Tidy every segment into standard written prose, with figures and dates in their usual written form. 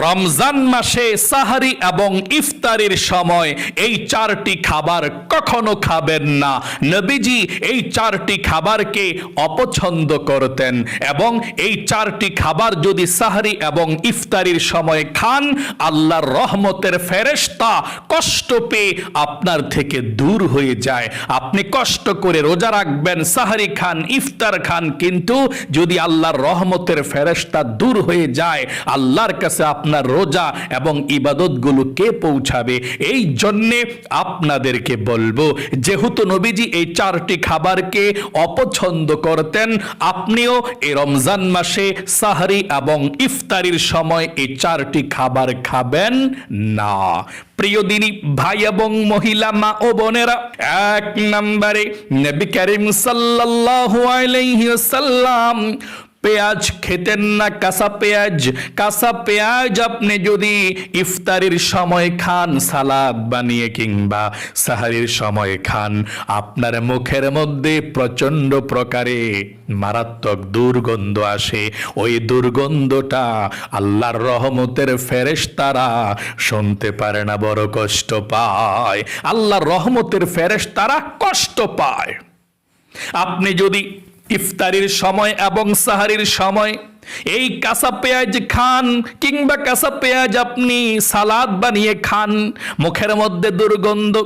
রমজান মাসে সাহারি এবং ইফতারির সময় এই চারটি খাবার কখনো খাবেন না। নবীজি এই চারটি খাবারকে অপছন্দ করতেন এবং এই চারটি খাবার যদি সাহারি এবং ইফতারির সময় খান, আল্লাহর রহমতের ফেরেশতা কষ্ট পেয়ে আপনার থেকে দূর হয়ে যায়। আপনি কষ্ট করে রোজা রাখবেন, সাহারি খান, ইফতার খান, কিন্তু যদি আল্লাহর রহমতের ফেরেশতা দূর হয়ে যায়, আল্লাহর কাছে আপনার রোজা এবং ইবাদতগুলো কে পৌঁছাবে? এই জন্যে আপনাদেরকে বলবো, যেহেতু নবীজি এই চারটি খাবারকে অপছন্দ করতেন, আপনিও এই রমজান মাসে সাহরি এবং ইফতারির সময় এই চারটি খাবার খাবেন না। প্রিয় দিনী ভাই এবং মহিলা, মা ও বোনেরা, এক নম্বরে নবী করিম সাল্লাল্লাহু আলাইহি ওয়াসাল্লাম পেঁয়াজ খেতেন না, কাঁচা পেঁয়াজ। কাঁচা পেঁয়াজ আপনি যদি ইফতারির সময় খান, সালাদ বানিয়ে কিংবা সাহারির সময় খান, আপনার মুখের মধ্যে প্রচন্ড প্রকারে মারাত্মক দুর্গন্ধ আসে। ওই দুর্গন্ধটা আল্লাহর রহমতের ফেরেশতারা শুনতে পারে না, বড় কষ্ট পায়। আল্লাহর রহমতের ফেরেশতারা কষ্ট পায়। আপনি যদি ইফতারির সময় এবং সাহারির সময় এই কাঁচা পেঁয়াজ খান কিংবা কাঁচা পেঁয়াজ আপনি সালাদ বানিয়ে খান, মুখের মধ্যে দুর্গন্ধ,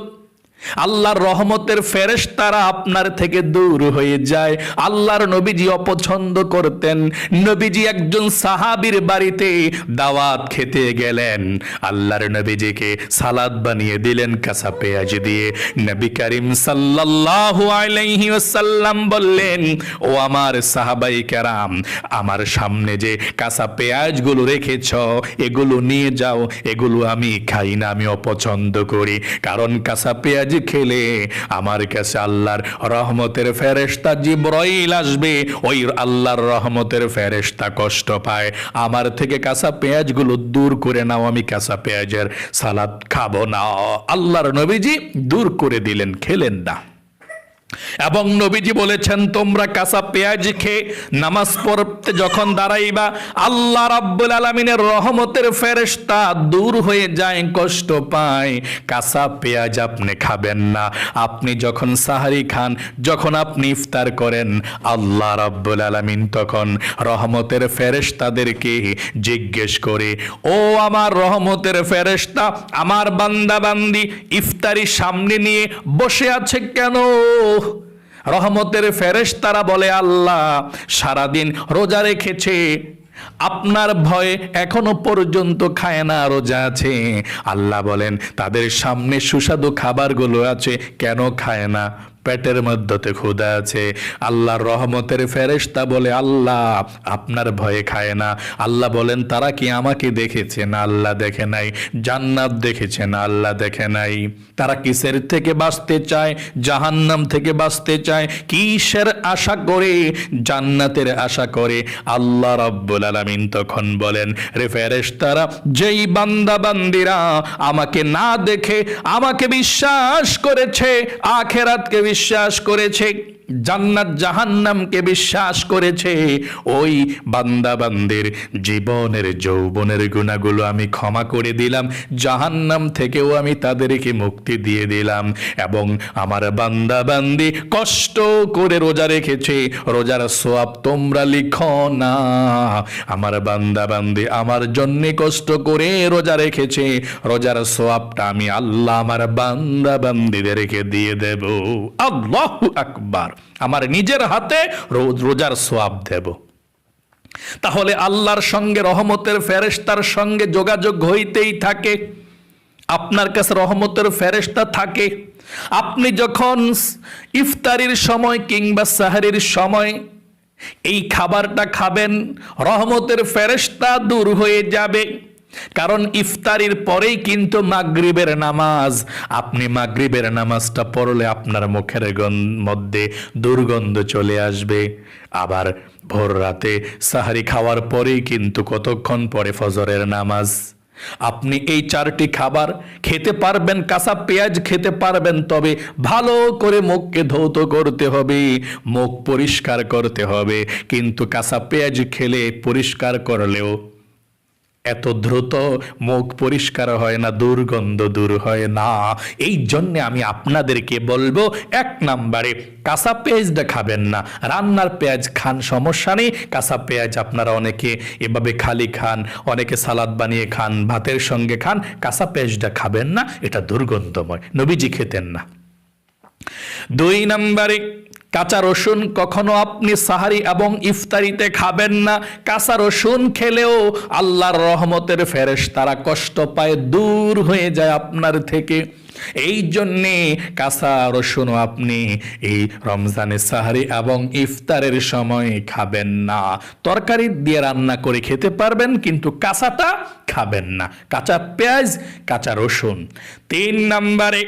আল্লাহর রহমতের ফেরেশতারা আপনার থেকে দূর হয়ে যায়। আল্লাহর নবীজি অপছন্দ করতেন। নবীজি একজন সাহাবীর বাড়িতে দাওয়াত খেতে গেলেন, আল্লাহর নবীজিকে সালাদ বানিয়ে দিলেন কাঁচা পেঁয়াজ দিয়ে। নবী করিম সাল্লাল্লাহু আলাইহি ওয়াসাল্লাম বললেন, ও আমার সাহাবাই কেরাম, আমার সামনে যে কাঁচা পেঁয়াজগুলো রেখেছ, এগুলো নিয়ে যাও, এগুলো আমি খাই না, আমি অপছন্দ করি। কারণ কাঁচা পেঁয়াজ খেলে আমার কাছে আল্লাহর রহমতের ফেরেশতা জিবরাইল আসবে, ওই আল্লাহর রহমতের ফেরেশতা কষ্ট পায়। আমার থেকে কাঁচা পেঁয়াজগুলো দূর করে নাও, আমি কাঁচা পেঁয়াজের সালাদ খাবো না। আল্লাহর নবীজি দূর করে দিলেন, খেলেন না। এবং নবীজি বলেছেন, তোমরা কাঁচা পেঁয়াজ খেয়ে নামাজ পড়তে যখন দাঁড়াইবা, আল্লাহ রাব্বুল আলামিনের রহমতের ফেরেশতা দূর হয়ে যায়, কষ্ট পায়। কাঁচা পেঁয়াজ আপনি খাবেন না। আপনি যখন সাহারি খান, যখন আপনি ইফতার করেন, আল্লাহ রাব্বুল আলামিন তখন রহমতের ফেরেশতাদেরকে জিজ্ঞেস করে, ও আমার রহমতের ফেরেশতা, আমার বান্দা বান্দি ইফতারি সামনে নিয়ে বসে আছে কেন? রহমতের ফেরেশতারা বলে, আল্লাহ সারাদিন রোজা রেখেছে, আপনার ভয়ে এখনো পর্যন্ত খায় না, রোজা আছে। আল্লাহ বলেন, তাদের সামনে সুস্বাদু খাবারগুলো আছে, কেন খায় না? পেটের মধ্যে ক্ষুধা আছে। আল্লাহর রহমতের ফেরেশতা বলে, আল্লাহ আপনার ভয়ে খায় না। আল্লাহ বলেন, তারা কি আমাকে দেখেছে? না, আল্লাহ দেখে নাই। জান্নাত দেখেছে? না, আল্লাহ দেখে নাই। তারা কিসের থেকে বাঁচতে চায়? জাহান্নাম থেকে বাঁচতে চায়। কিসের আশা করে? জান্নাতের আশা করে। আল্লাহ রাব্বুল আলামিন তখন বলেন, রে ফেরেশতারা, যেই বান্দা বান্দিরা আমাকে না দেখে আমাকে বিশ্বাস করেছে, আখিরাতকে বিশ্বাস করেছে, জান্নাত জাহান্নামকে বিশ্বাস করেছে, ওই বান্দা বান্দির জীবনের যৌবনের গুনাহগুলো আমি ক্ষমা করে দিলাম, জাহান্নাম থেকেও আমি তাদেরকে মুক্তি দিয়ে দিলাম। এবং আমার বান্দা বান্দি কষ্ট করে রোজা রেখেছে, রোজার সওয়াব তোমরা লিখো না। আমার বান্দা বান্দি আমার জন্য কষ্ট করে রোজা রেখেছে, রোজার সওয়াবটা আমি আল্লাহ আমার বান্দা বান্দিদেরকে দিয়ে দেব। আল্লাহু আকবার। আমার নিজের হাতে রোজার সওয়াব দেব। তাহলে আল্লাহর সঙ্গে, রহমতের ফেরেশতার সঙ্গে যোগাযোগ হইতেই থাকে। আপনার কাছে রহমতের ফেরেশতা থাকে। আপনি যখন ইফতারির সময় কিংবা সাহরির সময় এই খাবারটা খাবেন, রহমতের ফেরেশতা দূর হয়ে যাবে। কারণ ইফতারির পরেই কিন্তু মাগরিবের নামাজ। আপনি মাগরিবের নামাজটা পড়লে আপনার মুখের মধ্যে দুর্গন্ধ চলে আসবে। আবার ভোর রাতে সাহারি খাওয়ার পরেই কিন্তু কতক্ষণ পরে ফজরের নামাজ। আপনি এই চারটি খাবার খেতে পারবেন, কাঁচা পেঁয়াজ খেতে পারবেন, তবে ভালো করে মুখকে ধৌত করতে হবে, মুখ পরিষ্কার করতে হবে। কিন্তু কাঁচা পেঁয়াজ খেলে পরিষ্কার করলেও এত দ্রুত মুখ পরিষ্কার হয় না, দুর্গন্ধ দূর হয় না। এই জন্যে আমি আপনাদেরকে বলবো, 1 নম্বরে কাঁচা পেঁয়াজটা খাবেন না। রান্নার পেঁয়াজ খান, সমস্যা নেই। কাঁচা পেঁয়াজ আপনারা অনেকে এভাবে খালি খান, অনেকে সালাদ বানিয়ে খান, ভাতের সঙ্গে খান। কাঁচা পেঁয়াজটা খাবেন না, এটা দুর্গন্ধময়, নবীজি খেতেন না। 2 নম্বরে কাঁচা রসুন কখনো আপনি সাহারি এবং ইফতারিতে খাবেন না। কাঁচা রসুন খেলেও আল্লাহর রহমতের ফেরেশতারা কষ্ট পায়, দূর হয়ে যায় আপনার থেকে। এই জন্যে কাঁচা রসুনও আপনি এই রমজানে সাহারি এবং ইফতারের সময় খাবেন না। তরকারি দিয়ে রান্না করে খেতে পারবেন, কিন্তু কাঁচাটা খাবেন না। কাঁচা পেঁয়াজ, কাঁচা রসুন। 3 নম্বরে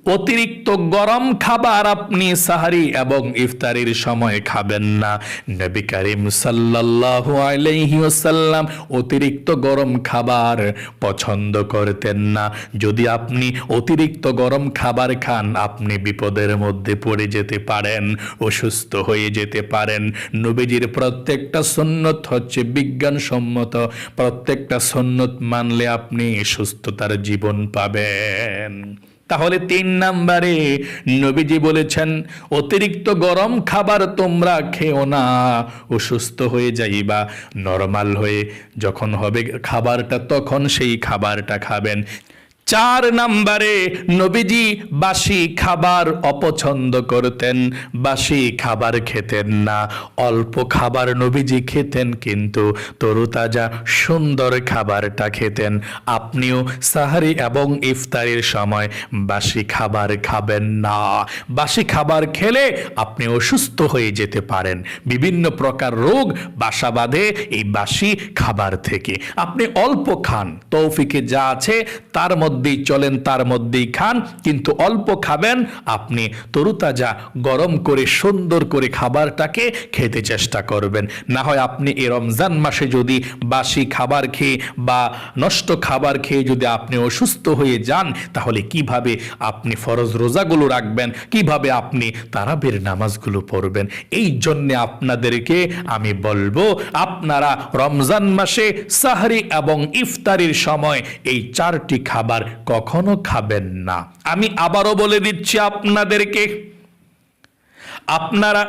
অতিরিক্ত গরম খাবার আপনি সাহারি এবং ইফতারির সময় খাবেন না। নবী করিম সাল্লাল্লাহু আলাইহি ওয়াসাল্লাম অতিরিক্ত গরম খাবার পছন্দ করতেন না। যদি আপনি অতিরিক্ত গরম খাবার খান, আপনি বিপদের মধ্যে পড়ে যেতে পারেন, অসুস্থ হয়ে যেতে পারেন। নবীজির প্রত্যেকটা সুন্নত হচ্ছে বিজ্ঞানসম্মত, প্রত্যেকটা সুন্নত মানলে আপনি সুস্থতার জীবন পাবেন। তাহলে 3 নম্বরে নবীজি বলেছেন, অতিরিক্ত গরম খাবার তোমরা খেও না, অসুস্থ হয়ে যাইবা। নরমাল হয়ে যখন হবে খাবারটা, তখন সেই খাবারটা খাবেন। 4 নম্বরে নবীজি বাসি খাবার অপছন্দ করতেন, বাসি খাবার খেতেন না। অল্প খাবার নবীজি খেতেন, কিন্তু তরুতাজা সুন্দর খাবারটা খেতেন। আপনিও সাহারি এবং ইফতারের সময় বাসি খাবার খাবেন না। বাসি খাবার খেলে আপনি অসুস্থ হয়ে যেতে পারেন। বিভিন্ন প্রকার রোগ বাসা বাঁধে এই বাসি খাবার থেকে। আপনি অল্প খান, তৌফিকে যা আছে তার মধ্যে চলেন, তার মধ্যেই খান, কিন্তু অল্প খাবেন। আপনি তরুতাজা গরম করে সুন্দর করে খাবারটাকে খেতে চেষ্টা করবেন। না হয় আপনি এই রমজান মাসে যদি বাসি খাবার খেয়ে বা নষ্ট খাবার খেয়ে যদি আপনি অসুস্থ হয়ে যান, তাহলে কিভাবে আপনি ফরজ রোজাগুলো রাখবেন, কিভাবে আপনি তারাবির নামাজগুলো পড়বেন? এই জন্যে আপনাদেরকে আমি বলবো, আপনারা রমজান মাসে সাহরি এবং ইফতারির সময় এই 4টি খাবার কখনো খাবেন না। আমি আবারও বলে দিচ্ছি আপনাদেরকে, আপনারা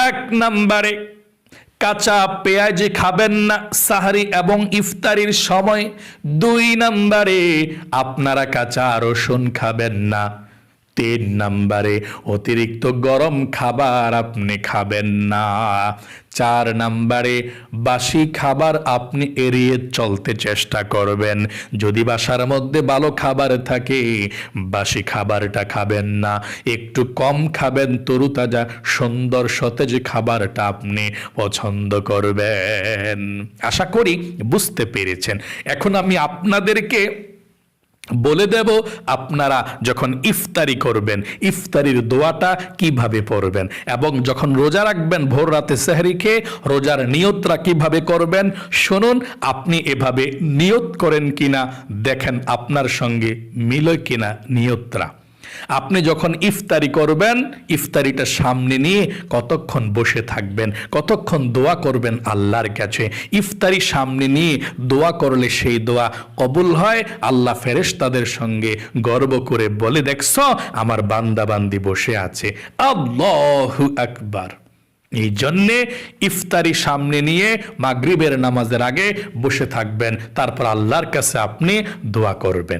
1 নম্বরে কাঁচা পেঁয়াজ খাবেন না সাহরি এবং ইফতারির সময়। 2 নম্বরে আপনারা কাঁচা রসুন খাবেন না। 3 নম্বরে অতিরিক্ত গরম খাবার আপনি খাবেন না। 4 নম্বরে বাসি খাবার আপনি এড়িয়ে চলতে চেষ্টা করবেন। যদি বাসার মধ্যে ভালো খাবার থাকে, বাসি খাবারটা খাবেন না, একটু কম খাবেন, তরুতাজা সুন্দর সতেজ খাবারটা আপনি পছন্দ করবেন। আশা করি বুঝতে পেরেছেন। এখন আমি আপনাদেরকে বলে দেব, আপনারা যখন ইফতারি করবেন, ইফতারির দোয়াটা কিভাবে পড়বেন, এবং যখন রোজা রাখবেন ভোর রাতে সেহরি খেয়ে রোজার নিয়তটা কিভাবে করবেন। শুনুন, আপনি এভাবে নিয়ত করেন কিনা, দেখেন আপনার সঙ্গে মিলে কিনা নিয়তরা। আপনি যখন ইফতারি করবেন, ইফতারিটা সামনে নিয়ে কতক্ষণ বসে থাকবেন, কতক্ষণ দোয়া করবেন আল্লাহর কাছে। ইফতারি সামনে নিয়ে দোয়া করলে সেই দোয়া কবুল হয়। আল্লাহ ফেরেশতাদের সঙ্গে গর্ব করে বলে, দেখছো আমার বান্দা বান্দি বসে আছে। আল্লাহু আকবার। এই জন্যে ইফতারি সামনে নিয়ে মাগরিবের নামাজের আগে বসে থাকবেন, তারপর আল্লাহর কাছে আপনি দোয়া করবেন।